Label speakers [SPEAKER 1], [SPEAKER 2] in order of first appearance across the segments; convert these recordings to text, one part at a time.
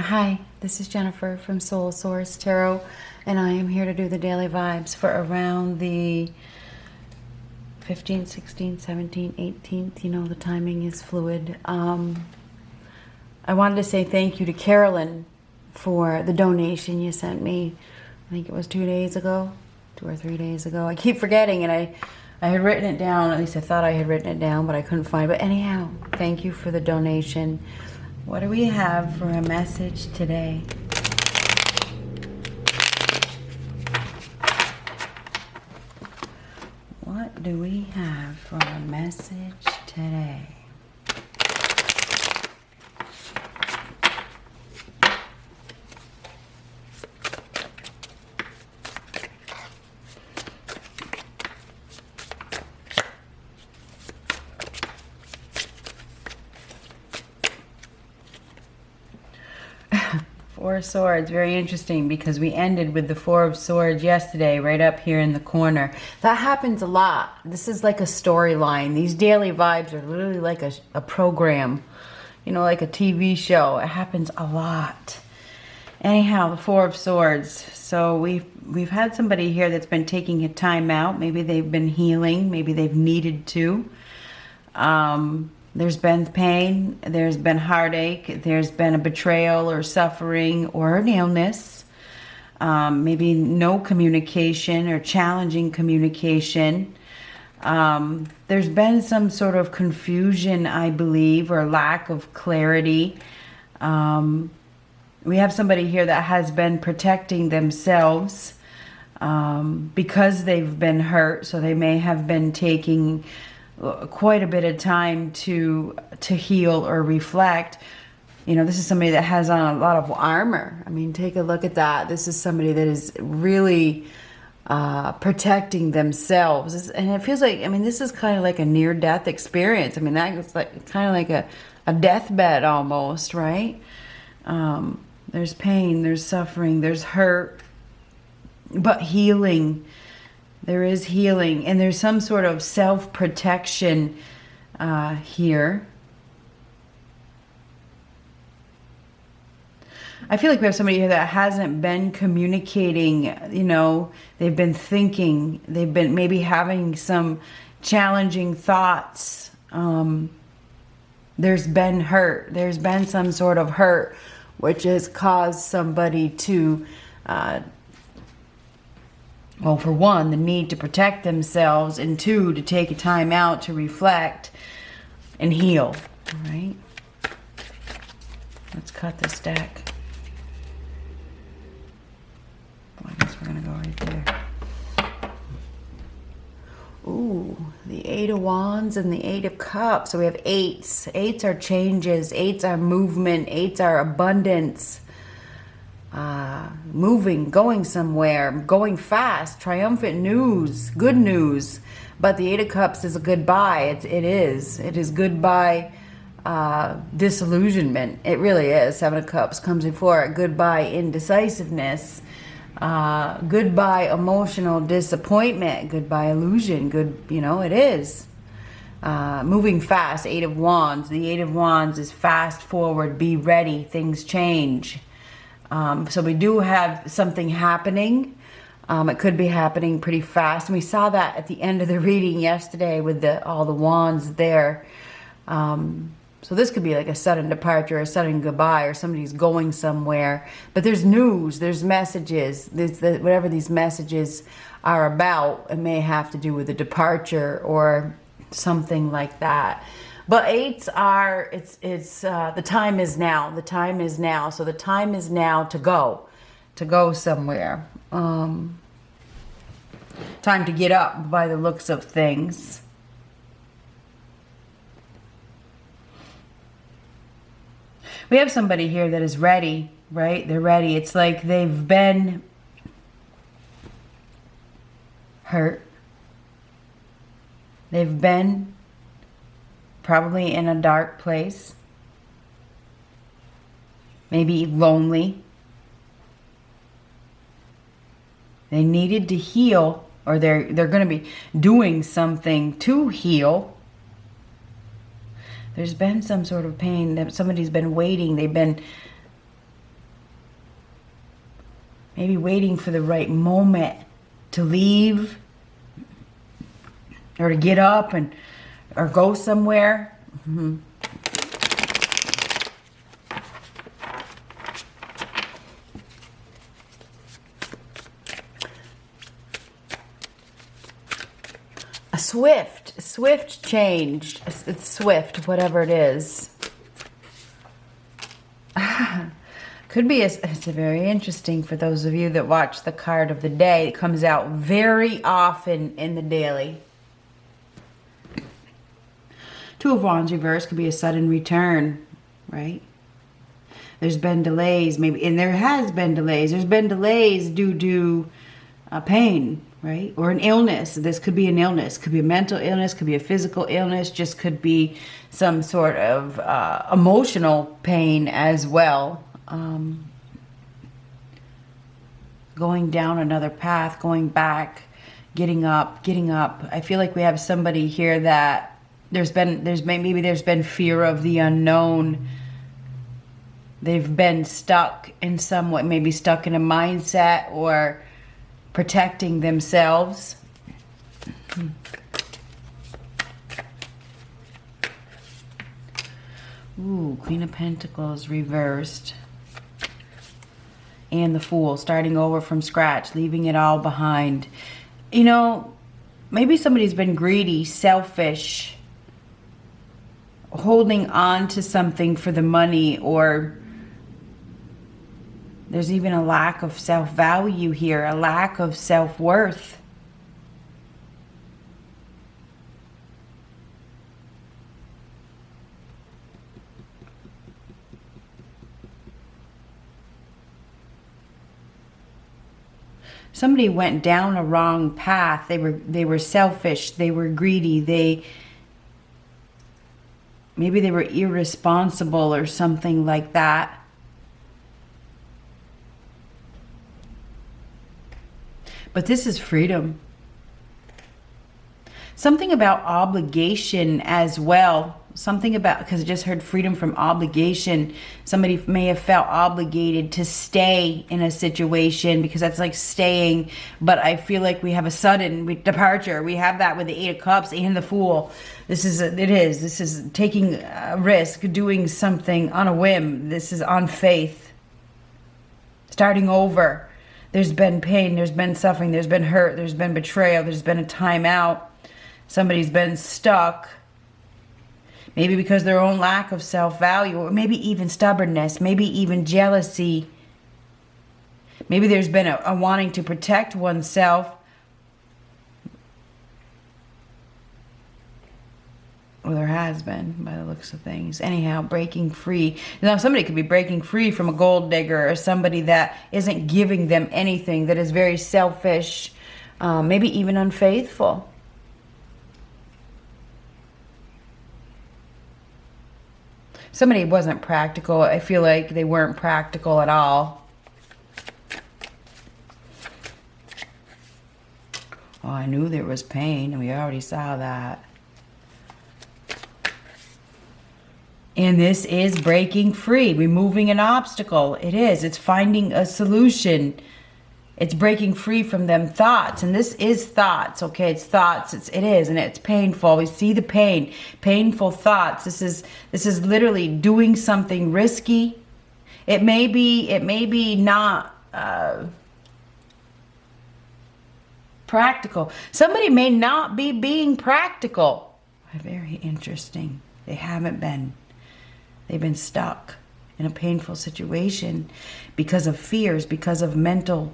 [SPEAKER 1] Hi, this is Jennifer from Soul Source Tarot, and I am here to do the daily vibes for around the 15th, 16th, 17th, 18th. You know, the timing is fluid. I wanted to say thank you to Carolyn for the donation you sent me. I think it was 2 days ago, 2 or 3 days ago. I keep forgetting, and I had written it down. At least I thought I had written it down, but I couldn't find it. But anyhow, thank you for the donation. What do we have for a message today? What do we have for a message today? Four of Swords, very interesting because we ended with the Four of Swords yesterday right up here in the corner. That happens a lot. This is like a storyline. These daily vibes are literally like a program, you know, like a TV show. It happens a lot. Anyhow, the Four of Swords. So we've had somebody here that's been taking a time out. Maybe they've been healing. Maybe they've needed to. There's been pain, there's been heartache, there's been a betrayal or suffering or an illness, maybe no communication or challenging communication. There's been some sort of confusion, I believe, or lack of clarity. We have somebody here that has been protecting themselves because they've been hurt, so they may have been taking quite a bit of time to heal or reflect. You know, this is somebody that has on a lot of armor. I mean, take a look at that. This is somebody that is really protecting themselves. And it feels like, I mean, this is kind of like a near-death experience. I mean, that's like kind of like a deathbed almost, right? There's pain, there's suffering, there's hurt, but healing. There is healing, and there's some sort of self-protection here. I feel like we have somebody here that hasn't been communicating, you know, they've been thinking, they've been maybe having some challenging thoughts. There's been hurt. There's been some sort of hurt, which has caused somebody to well, for one, the need to protect themselves, and two, to take a time out to reflect and heal. All right? Let's cut this deck. Well, I guess we're going to go right there. Ooh, the Eight of Wands and the Eight of Cups. So we have eights. Eights are changes. Eights are movement. Eights are abundance. Moving, going somewhere, going fast, triumphant news, good news. But the Eight of Cups is a goodbye. It is goodbye, disillusionment. It really is. Seven of Cups comes before it. Goodbye, indecisiveness. Goodbye, emotional disappointment. Goodbye, illusion. You know, it is. Moving fast, Eight of Wands. The Eight of Wands is fast forward, be ready, things change. So we do have something happening. It could be happening pretty fast. And we saw that at the end of the reading yesterday with all the wands there. So this could be like a sudden departure, a sudden goodbye, or somebody's going somewhere. But there's news, there's messages. Whatever these messages are about, it may have to do with a departure or something like that. But eights are, the time is now. The time is now. So the time is now to go somewhere. Time to get up by the looks of things. We have somebody here that is ready, right? They're ready. It's like they've been hurt. They've been probably in a dark place, maybe lonely. They needed to heal, or they're going to be doing something to heal. There's been some sort of pain that somebody's been waiting. They've been Maybe waiting for the right moment to leave or to get up and or go somewhere. A swift change. It's swift, whatever it is. Could be, it's very interesting for those of you that watch the card of the day. It comes out very often in the daily. Two of Wands reversed could be a sudden return, right? There's been delays, maybe, and there has been delays. There's been delays due to pain, right? Or an illness. This could be an illness. Could be a mental illness, could be a physical illness, just could be some sort of emotional pain as well. Going down another path, going back, getting up. I feel like we have somebody here that maybe there's been fear of the unknown. They've been stuck in some way, maybe stuck in a mindset or protecting themselves. Ooh, Queen of Pentacles reversed. And the Fool, starting over from scratch, leaving it all behind. You know, maybe somebody's been greedy, selfish, holding on to something for the money, or there's even a lack of self-value here, a lack of self-worth. Somebody went down a wrong path. They were selfish. They were greedy. Maybe they were irresponsible or something like that. But this is freedom. Something about obligation as well. Something about, because I just heard freedom from obligation. Somebody may have felt obligated to stay in a situation because that's like staying. But I feel like we have a sudden departure. We have that with the Eight of Cups and the Fool. This is taking a risk, doing something on a whim. This is on faith. Starting over. There's been pain, there's been suffering, there's been hurt, there's been betrayal, there's been a time out. Somebody's been stuck. Maybe because of their own lack of self-value, or maybe even stubbornness, maybe even jealousy. Maybe there's been a wanting to protect oneself. Well, there has been, by the looks of things. Anyhow, breaking free. Now, somebody could be breaking free from a gold digger or somebody that isn't giving them anything, that is very selfish, maybe even unfaithful. Somebody wasn't practical. I feel like they weren't practical at all. Oh, I knew there was pain, and we already saw that. And this is breaking free, removing an obstacle. It is. It's finding a solution. It's breaking free from them thoughts. And this is thoughts, okay? It's thoughts. It is, and it's painful. We see the pain. Painful thoughts. This is literally doing something risky. It may be not practical. Somebody may not be being practical. Very interesting. They haven't been. They've been stuck in a painful situation because of fears, because of mental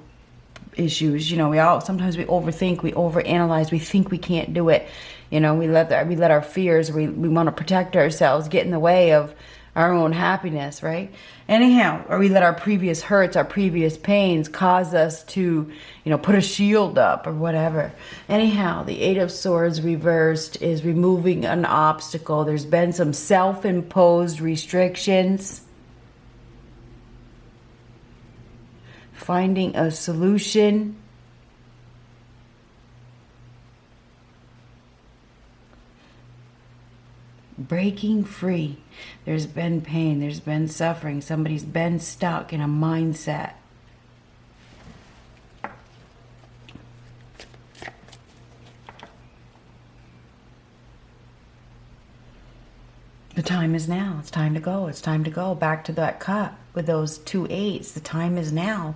[SPEAKER 1] issues. You know, sometimes we overthink, we overanalyze, we think we can't do it. You know, we let our fears, we want to protect ourselves, get in the way of our own happiness, right? Anyhow, or we let our previous hurts, our previous pains cause us to, you know, put a shield up or whatever. Anyhow, the Eight of Swords reversed is removing an obstacle. There's been some self-imposed restrictions. Finding a solution. Breaking free. There's been pain. There's been suffering. Somebody's been stuck in a mindset. time is now. It's time to go. It's time to go. Back to that cup with those 2 8s. The time is now.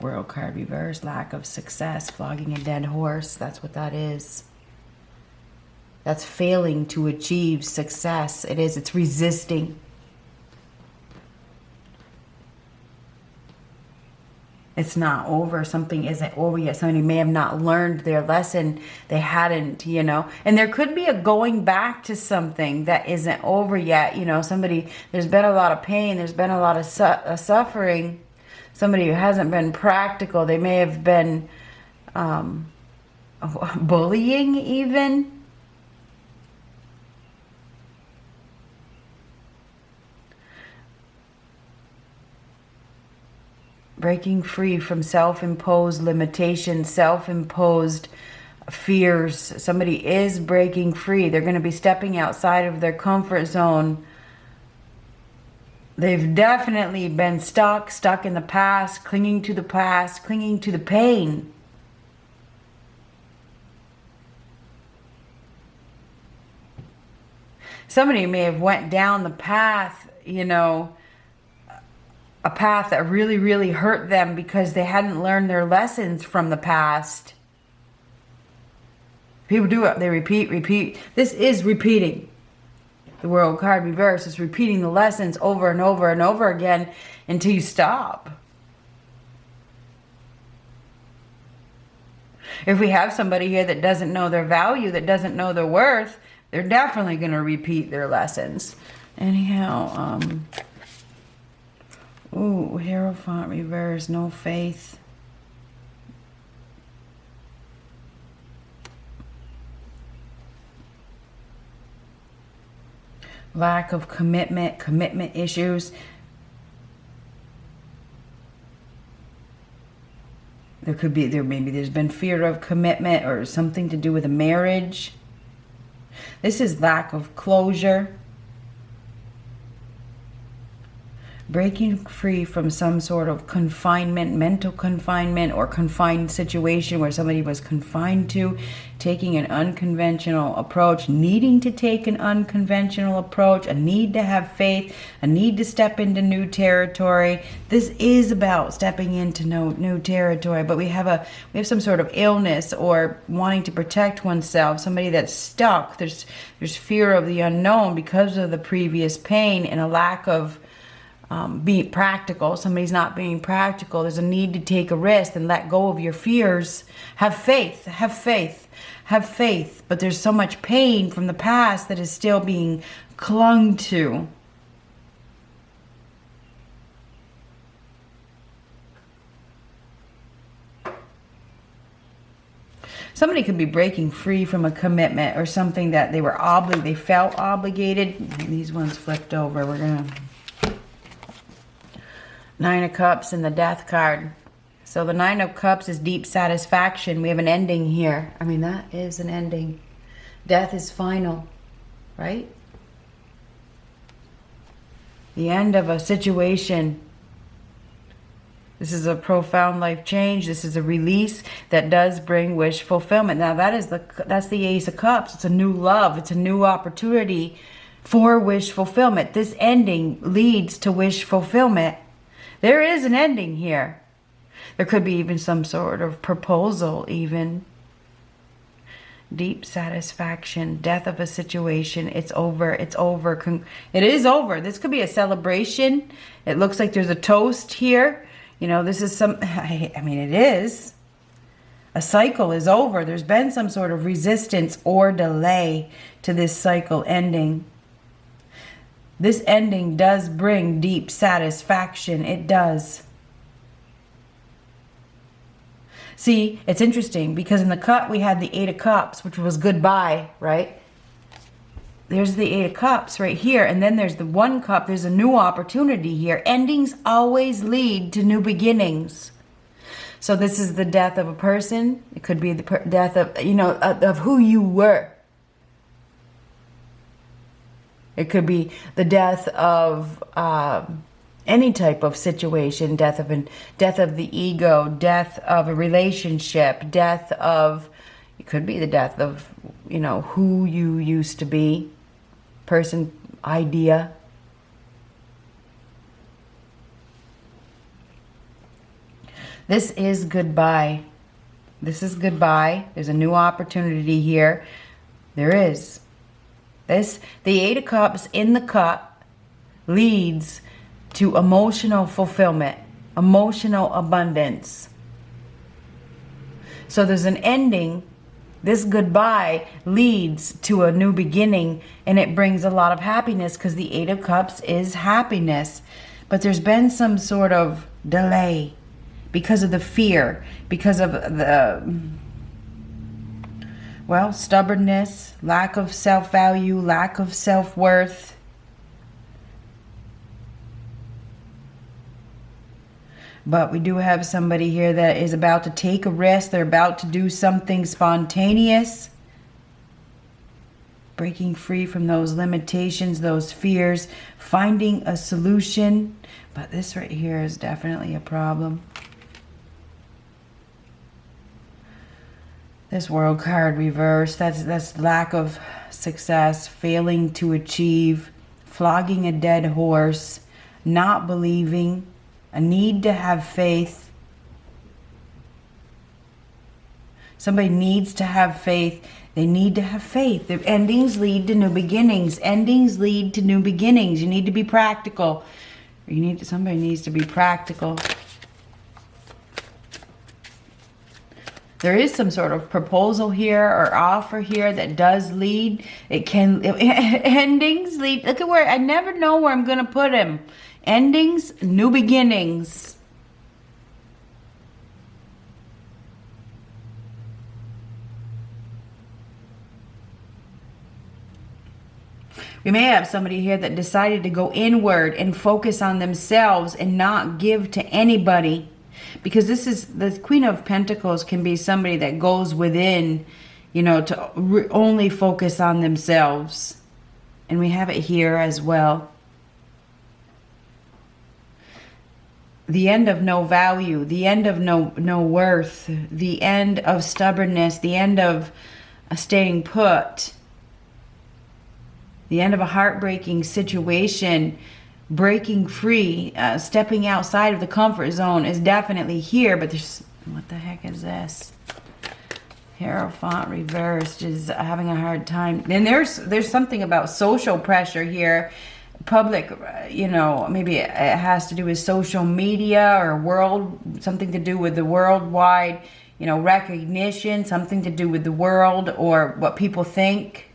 [SPEAKER 1] World card reverse, lack of success, flogging a dead horse. That's what that is. That's failing to achieve success. It is. It's resisting. It's not over. Something isn't over yet. Somebody may have not learned their lesson. They hadn't, you know. And there could be a going back to something that isn't over yet. You know, somebody, there's been a lot of pain. There's been a lot of suffering. Somebody who hasn't been practical. They may have been bullying even. Breaking free from self-imposed limitations, self-imposed fears. Somebody is breaking free. They're going to be stepping outside of their comfort zone. They've definitely been stuck in the past, clinging to the past, clinging to the pain. Somebody may have went down the path, you know, a path that really, really hurt them because they hadn't learned their lessons from the past. People do it. They repeat. This is repeating. The world card reverse is repeating the lessons over and over and over again until you stop. If we have somebody here that doesn't know their value, that doesn't know their worth, they're definitely going to repeat their lessons. Anyhow, ooh, Hierophant reverse, no faith. Lack of commitment issues. Maybe there's been fear of commitment or something to do with a marriage. This is lack of closure. Breaking free from some sort of confinement, mental confinement, or confined situation where somebody was confined to, taking an unconventional approach, needing to take an unconventional approach, a need to have faith, a need to step into new territory. This is about stepping into new territory, but we have some sort of illness or wanting to protect oneself, somebody that's stuck. There's fear of the unknown because of the previous pain and a lack of be practical. Somebody's not being practical. There's a need to take a risk and let go of your fears. Have faith. But there's so much pain from the past that is still being clung to. Somebody could be breaking free from a commitment or something that they felt obligated. These ones flipped over. We're gonna 9 of Cups and the Death card. So the 9 of Cups is deep satisfaction. We have an ending here. I mean, that is an ending. Death is final, right? The end of a situation. This is a profound life change. This is a release that does bring wish fulfillment. Now that's the Ace of Cups. It's a new love. It's a new opportunity for wish fulfillment. This ending leads to wish fulfillment. There is an ending here. There could be even some sort of proposal even. Deep satisfaction. Death of a situation. It's over. It's over. It is over. This could be a celebration. It looks like there's a toast here. You know, this is I mean, it is. A cycle is over. There's been some sort of resistance or delay to this cycle ending. This ending does bring deep satisfaction. It does. See, it's interesting because in the cut we had the 8 of Cups, which was goodbye, right? There's the 8 of Cups right here. And then there's the 1 cup. There's a new opportunity here. Endings always lead to new beginnings. So this is the death of a person. It could be the death of, of who you were. It could be the death of any type of situation, death of the ego, death of a relationship, death of, It could be the death of, you know, who you used to be. Person, idea. This is goodbye. This is goodbye. There's a new opportunity here. There is. The Eight of Cups in the cup leads to emotional fulfillment, emotional abundance. So there's an ending. This goodbye leads to a new beginning, and it brings a lot of happiness because the Eight of Cups is happiness. But there's been some sort of delay because of the fear, because of the, well, stubbornness, lack of self-value, lack of self-worth. But we do have somebody here that is about to take a risk. They're about to do something spontaneous. Breaking free from those limitations, those fears, finding a solution. But this right here is definitely a problem. This World card reversed, that's lack of success, failing to achieve, flogging a dead horse, not believing, a need to have faith. Somebody needs to have faith. They need to have faith. The endings lead to new beginnings. Endings lead to new beginnings. You need to be practical. Somebody needs to be practical. There is some sort of proposal here or offer here that does lead. Endings lead. Look at where, I never know where I'm going to put him. Endings, new beginnings. We may have somebody here that decided to go inward and focus on themselves and not give to anybody. Because this is, the Queen of Pentacles can be somebody that goes within, you know, to only focus on themselves. And we have it here as well. The end of no value, the end of no worth, the end of stubbornness, the end of staying put, the end of a heartbreaking situation. Breaking free, stepping outside of the comfort zone is definitely here, but there's, what the heck is this? Hierophant reversed is having a hard time. And there's something about social pressure here. Public, you know, maybe it has to do with social media or something to do with the worldwide, you know, recognition, something to do with the world or what people think.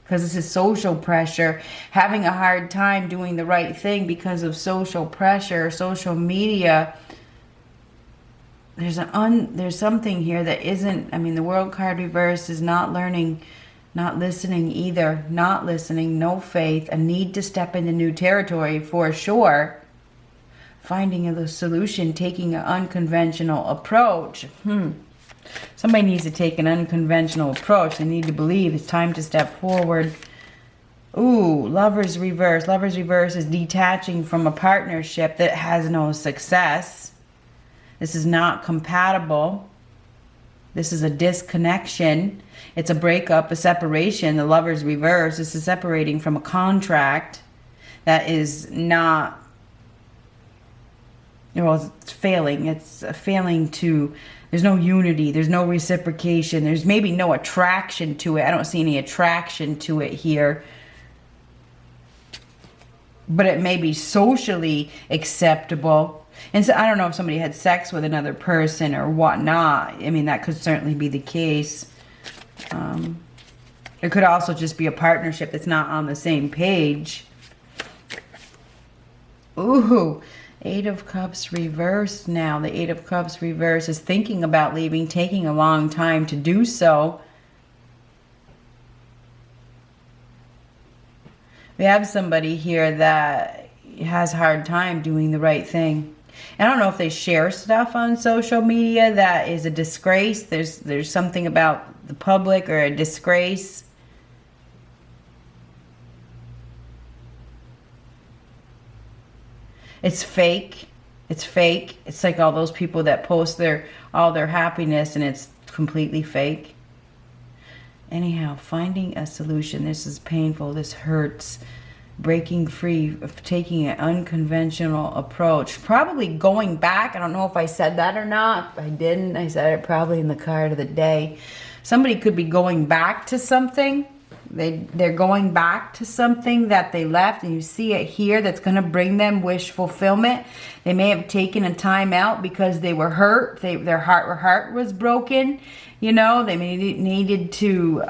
[SPEAKER 1] Because this is social pressure, having a hard time doing the right thing because of social pressure, social media. There's something here that isn't, I mean, the World card reverse is not learning, not listening either. Not listening, no faith, a need to step into new territory for sure. Finding a solution, taking an unconventional approach. Somebody needs to take an unconventional approach. They need to believe it's time to step forward. Ooh, Lovers reverse. Lovers reverse is detaching from a partnership that has no success. This is not compatible. This is a disconnection. It's a breakup, a separation. The Lovers reverse. This is separating from a contract that is not, well, it's failing. It's failing to, there's no unity. There's no reciprocation. There's maybe no attraction to it. I don't see any attraction to it here. But it may be socially acceptable. And so I don't know if somebody had sex with another person or whatnot. I mean, that could certainly be the case. It could also just be a partnership that's not on the same page. Ooh, Eight of Cups reversed now. The Eight of Cups reversed is thinking about leaving, taking a long time to do so. We have somebody here that has a hard time doing the right thing. I don't know if they share stuff on social media that is a disgrace. There's something about the public or a disgrace. It's fake. It's fake. It's like all those people that post all their happiness and it's completely fake. Anyhow, finding a solution. This is painful. This hurts. Breaking free, of taking an unconventional approach. Probably going back. I don't know if I said that or not. I didn't. I said it probably in the card of the day. Somebody could be going back to something. They're going back to something that they left, and you see it here that's going to bring them wish fulfillment. They may have taken a time out because they were hurt. Their heart was broken. You know, they needed to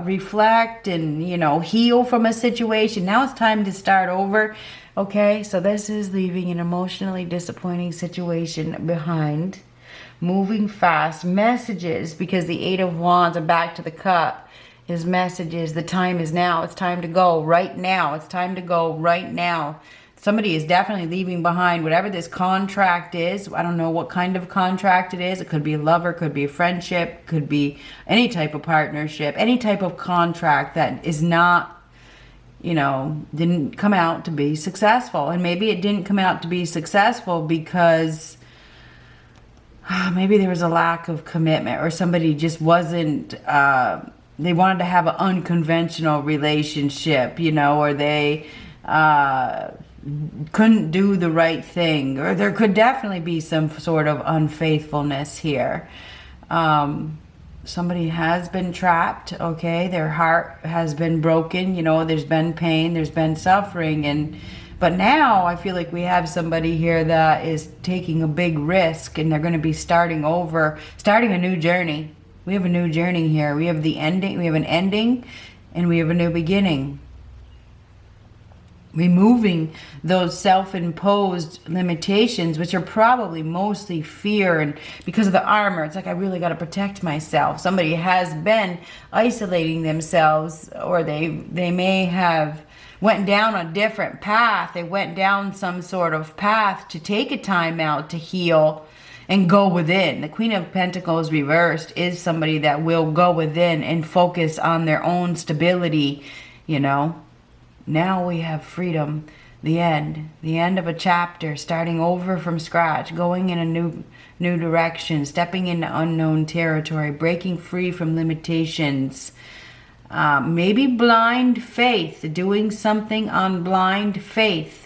[SPEAKER 1] reflect and, you know, heal from a situation. Now it's time to start over. Okay, so this is leaving an emotionally disappointing situation behind. Moving fast. Messages, because the Eight of Wands and back to the Cup. His message is the time is now. It's time to go right now. It's time to go right now. Somebody is definitely leaving behind whatever this contract is. I don't know what kind of contract it is. It could be a lover, could be a friendship, could be any type of partnership, any type of contract that is not, you know, didn't come out to be successful. And maybe it didn't come out to be successful because maybe there was a lack of commitment, or somebody just wasn't... they wanted to have an unconventional relationship, you know, or they couldn't do the right thing, or there could definitely be some sort of unfaithfulness here. Somebody has been trapped, okay? Their heart has been broken, you know, there's been pain, there's been suffering, but now I feel like we have somebody here that is taking a big risk, and they're going to be starting over, starting a new journey. We have a new journey here. We have the ending. We have an ending, and we have a new beginning. Removing those self-imposed limitations, which are probably mostly fear, and because of the armor, it's like, I really got to protect myself. Somebody has been isolating themselves, or they may have went down a different path. They went down some sort of path to take a time out to heal and go within. The Queen of Pentacles reversed is somebody that will go within and focus on their own stability, you know. Now we have freedom, the end of a chapter, starting over from scratch, going in a new direction, stepping into unknown territory, breaking free from limitations. Maybe blind faith, doing something on blind faith.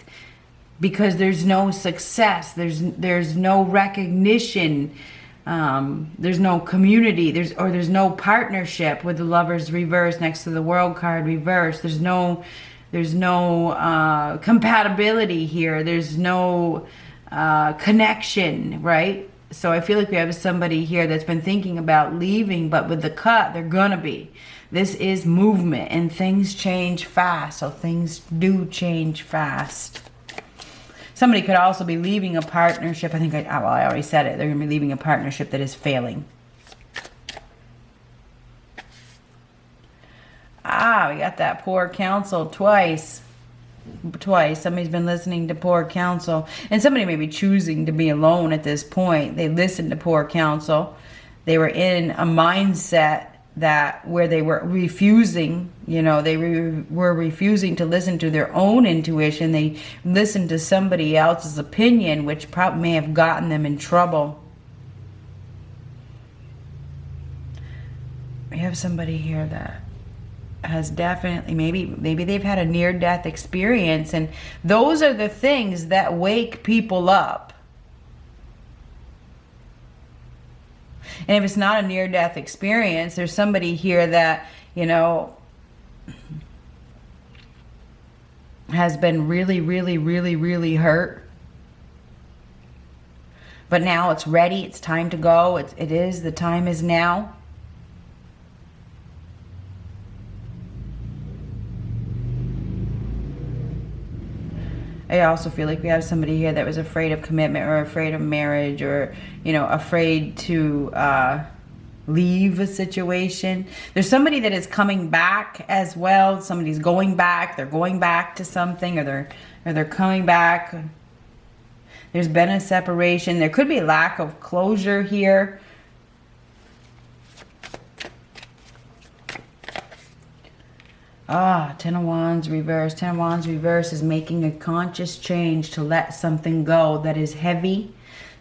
[SPEAKER 1] Because there's no success, there's no recognition, there's no community, there's no partnership with the Lovers reverse next to the World card reverse. There's no compatibility here. There's no connection, right? So I feel like we have somebody here that's been thinking about leaving, but with the cut, they're gonna be. This is movement, and things change fast. So things do change fast. Somebody could also be leaving a partnership. I think I already said it. They're going to be leaving a partnership that is failing. We got that poor counsel twice. Somebody's been listening to poor counsel. And somebody may be choosing to be alone at this point. They listened to poor counsel. They were in a mindset where they were refusing, you know, they were refusing to listen to their own intuition. They listened to somebody else's opinion, which probably may have gotten them in trouble. We have somebody here that has definitely, maybe they've had a near-death experience, and those are the things that wake people up. And if it's not a near-death experience, there's somebody here that, you know, has been really, really, really, really hurt. But now it's ready. It's time to go. The time is now. I also feel like we have somebody here that was afraid of commitment, or afraid of marriage, or, you know, afraid to leave a situation. There's somebody that is coming back as well. Somebody's going back. They're going back to something, or they're coming back. There's been a separation. There could be a lack of closure here. Ten of Wands reverse. Ten of Wands reverse is making a conscious change to let something go that is heavy,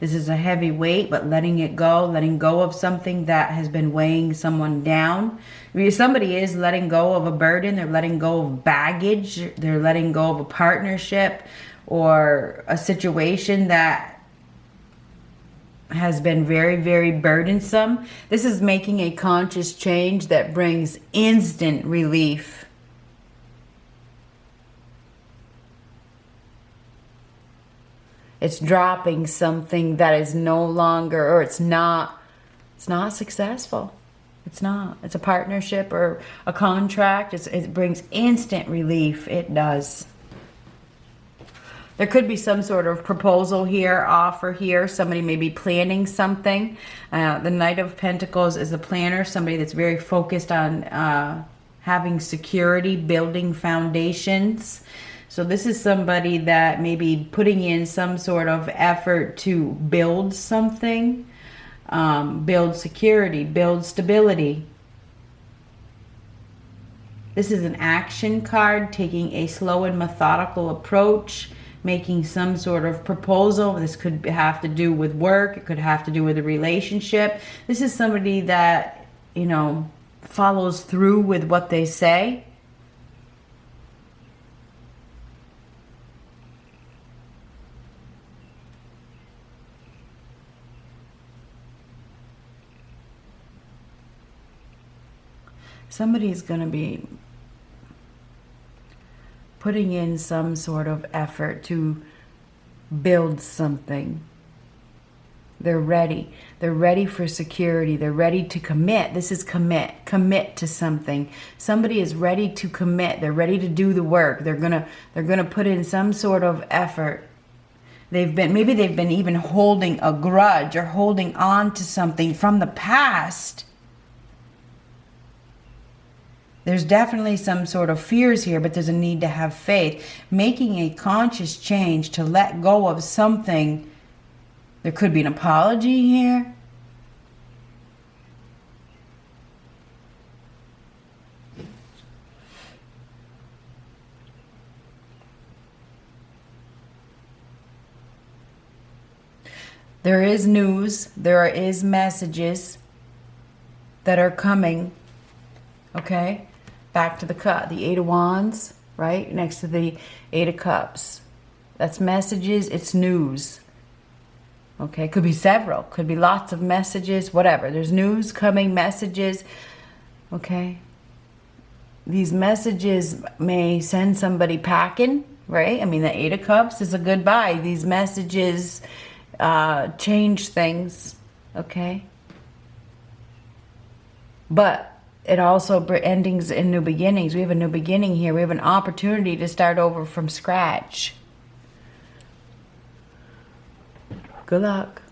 [SPEAKER 1] This is a heavy weight, but letting go of something that has been weighing someone down. If somebody is letting go of a burden, they're letting go of baggage, they're letting go of a partnership or a situation that has been very, very burdensome. This is making a conscious change that brings instant relief. It's dropping something that is no longer, or it's not successful. It's not. It's a partnership or a contract. It brings instant relief. It does. There could be some sort of proposal here, offer here. Somebody may be planning something. The Knight of Pentacles is a planner, somebody that's very focused on having security, building foundations. So this is somebody that may be putting in some sort of effort to build something, build security, build stability. This is an action card, taking a slow and methodical approach, making some sort of proposal. This could have to do with work. It could have to do with a relationship. This is somebody that, you know, follows through with what they say. Somebody's going to be putting in some sort of effort to build something. They're ready. They're ready for security. They're ready to commit. This is commit. Commit to something. Somebody is ready to commit. They're ready to do the work. They're gonna put in some sort of effort. Maybe they've been even holding a grudge or holding on to something from the past. There's definitely some sort of fears here, but there's a need to have faith. Making a conscious change to let go of something. There could be an apology here. There is news. There is messages that are coming. Okay? Back to the Eight of Wands, right? Next to the Eight of Cups. That's messages, it's news. Okay, could be several, could be lots of messages, whatever. There's news coming, messages, okay? These messages may send somebody packing, right? I mean, the Eight of Cups is a goodbye. These messages change things, okay? But it also endings and new beginnings. We have a new beginning here. We have an opportunity to start over from scratch. Good luck.